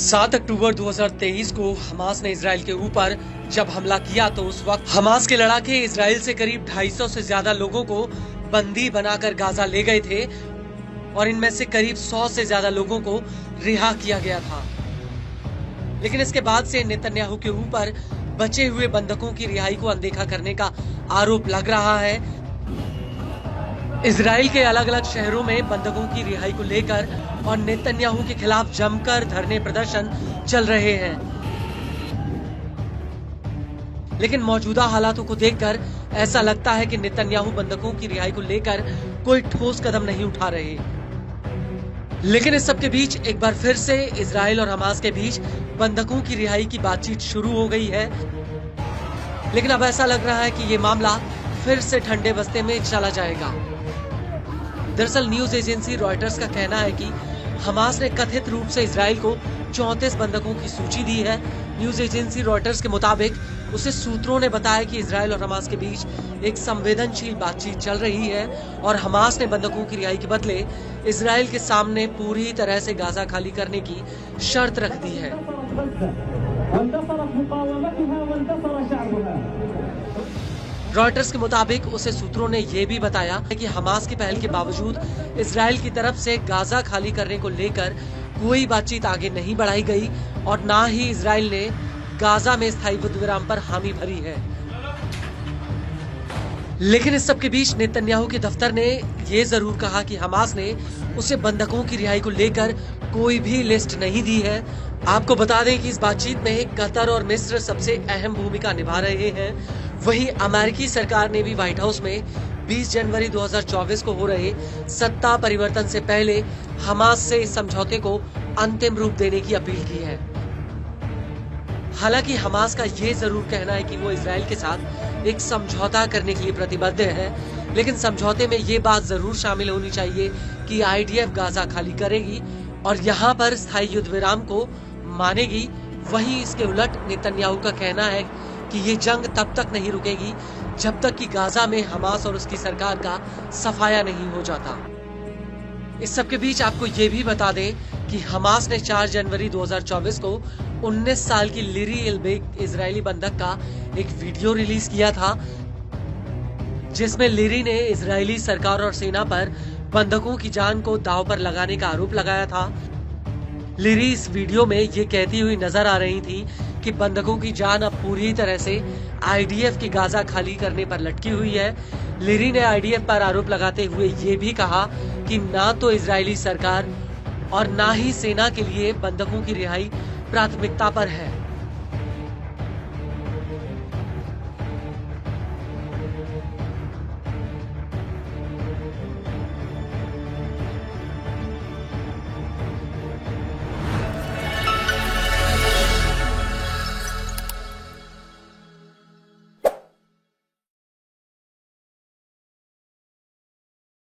7 अक्टूबर 2023 को हमास ने इजराइल के ऊपर जब हमला किया तो उस वक्त हमास के लड़ाके इजराइल से करीब 250 से ज्यादा लोगों को बंदी बनाकर गाजा ले गए थे और इनमें से करीब 100 से ज्यादा लोगों को रिहा किया गया था। लेकिन इसके बाद से नेतन्याहू के ऊपर बचे हुए बंधकों की रिहाई को अनदेखा करने का आरोप लग रहा है। इजराइल के अलग अलग शहरों में बंधकों की रिहाई को लेकर और नेतन्याहू के खिलाफ जमकर धरने प्रदर्शन चल रहे हैं। लेकिन मौजूदा हालातों को देखकर ऐसा लगता है कि नेतन्याहू बंधकों की रिहाई को लेकर कोई ठोस कदम नहीं उठा रहे। लेकिन इस सब के बीच एक बार फिर से इजराइल और हमास के बीच बंधकों की रिहाई की बातचीत शुरू हो गई है। लेकिन अब ऐसा लग रहा है कि ये मामला फिर से ठंडे बस्ते में चला जाएगा। दरअसल न्यूज एजेंसी रॉयटर्स का कहना है कि हमास ने कथित रूप से इजराइल को 34 बंधकों की सूची दी है। न्यूज एजेंसी रॉयटर्स के मुताबिक उसे सूत्रों ने बताया कि इजराइल और हमास के बीच एक संवेदनशील बातचीत चल रही है और हमास ने बंधकों की रिहाई के बदले इजराइल के सामने पूरी तरह से गाजा खाली करने की शर्त रख दी है। रॉयटर्स के मुताबिक उसे सूत्रों ने यह भी बताया कि हमास की पहल के बावजूद इजराइल की तरफ से गाजा खाली करने को लेकर कोई बातचीत आगे नहीं बढ़ाई गई और ना ही इजराइल ने गाजा में स्थायी युद्ध विराम पर हामी भरी है। लेकिन इस सब के बीच नेतन्याहू के दफ्तर ने यह जरूर कहा कि हमास ने उसे बंधकों की रिहाई को लेकर कोई भी लिस्ट नहीं दी है। आपको बता दें कि इस बातचीत में कतर और मिस्र सबसे अहम भूमिका निभा रहे हैं। वहीं अमेरिकी सरकार ने भी व्हाइट हाउस में 20 जनवरी 2024 को हो रहे सत्ता परिवर्तन से पहले हमास से इस समझौते को अंतिम रूप देने की अपील की है। हालांकि हमास का ये जरूर कहना है कि वो इजराइल के साथ एक समझौता करने के लिए प्रतिबद्ध है, लेकिन समझौते में ये बात जरूर शामिल होनी चाहिए कि आईडीएफ गाजा खाली करेगी और यहाँ पर स्थायी युद्ध विराम को मानेगी। वहीं इसके उलट नेतन्याहू का कहना है कि ये जंग तब तक नहीं रुकेगी जब तक कि गाजा में हमास और उसकी सरकार का सफाया नहीं हो जाता। इस सब के बीच आपको ये भी बता दें कि हमास ने 4 जनवरी 2024 को 19 साल की लिरी इल्बेक इजरायली बंधक का एक वीडियो रिलीज किया था, जिसमें लिरी ने इजरायली सरकार और सेना पर बंधकों की जान को दांव पर लगाने का आरोप लगाया था। लिरी इस वीडियो में ये कहती हुई नजर आ रही थी कि बंधकों की जान अब पूरी तरह से आईडीएफ की गाजा खाली करने पर लटकी हुई है। लिरी ने आईडीएफ पर आरोप लगाते हुए ये भी कहा कि ना तो इजरायली सरकार और ना ही सेना के लिए बंधकों की रिहाई प्राथमिकता पर है।